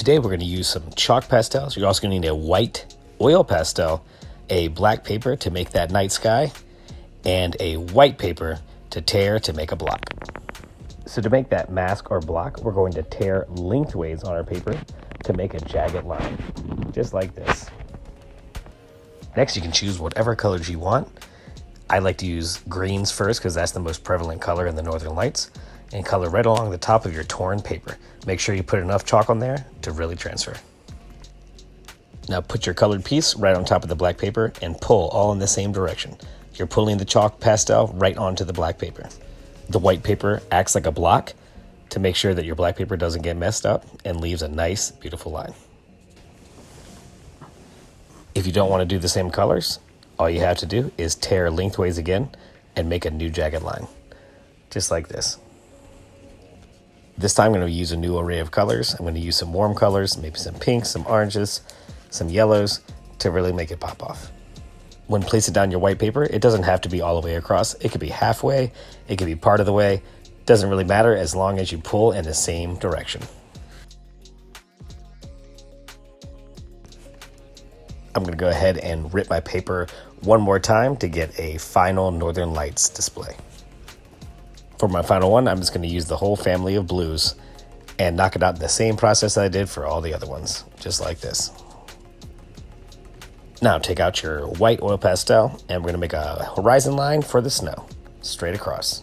Today we're going to use some chalk pastels. You're also going to need a white oil pastel, a black paper to make that night sky, and a white paper to tear to make a block. So to make that mask or block, we're going to tear lengthways on our paper to make a jagged line, just like this. Next, you can choose whatever colors you want. I like to use greens first because that's the most prevalent color in the Northern Lights, and color right along the top of your torn paper. Make sure you put enough chalk on there to really transfer. Now put your colored piece right on top of the black paper and pull all in the same direction. You're pulling the chalk pastel right onto the black paper. The white paper acts like a block to make sure that your black paper doesn't get messed up and leaves a nice, beautiful line. If you don't want to do the same colors, all you have to do is tear lengthways again and make a new jagged line, just like this. This time I'm going to use a new array of colors. I'm going to use some warm colors, maybe some pinks, some oranges, some yellows to really make it pop off. When placing down your white paper, it doesn't have to be all the way across. It could be halfway, it could be part of the way. Doesn't really matter as long as you pull in the same direction. I'm going to go ahead and rip my paper one more time to get a final Northern Lights display. For my final one, I'm just going to use the whole family of blues and knock it out in the same process I did for all the other ones, just like this. Now take out your white oil pastel and we're going to make a horizon line for the snow, straight across.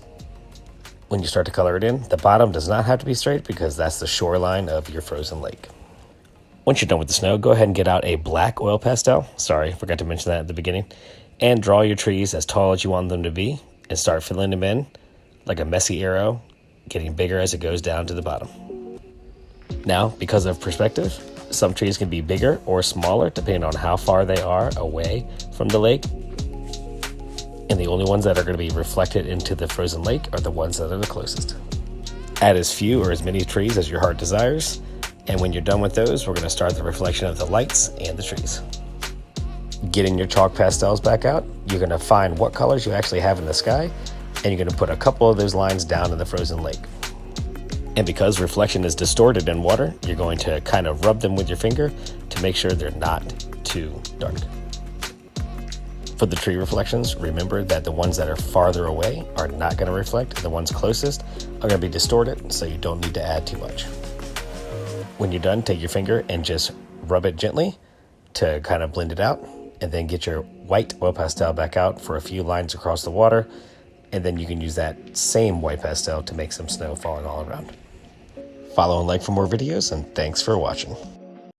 When you start to color it in, the bottom does not have to be straight because that's the shoreline of your frozen lake. Once you're done with the snow, go ahead and get out a black oil pastel. Sorry, forgot to mention that at the beginning. And draw your trees as tall as you want them to be and start filling them in like a messy arrow, getting bigger as it goes down to the bottom. Now, because of perspective, some trees can be bigger or smaller depending on how far they are away from the lake. And the only ones that are going to be reflected into the frozen lake are the ones that are the closest. Add as few or as many trees as your heart desires. And when you're done with those, we're going to start the reflection of the lights and the trees. Getting your chalk pastels back out, you're going to find what colors you actually have in the sky, and you're going to put a couple of those lines down in the frozen lake. And because reflection is distorted in water, you're going to kind of rub them with your finger to make sure they're not too dark. For the tree reflections, remember that the ones that are farther away are not going to reflect. The ones closest are going to be distorted, so you don't need to add too much. When you're done, take your finger and just rub it gently to kind of blend it out, and then get your white oil pastel back out for a few lines across the water, and then you can use that same white pastel to make some snow falling all around. Follow and like for more videos, and thanks for watching.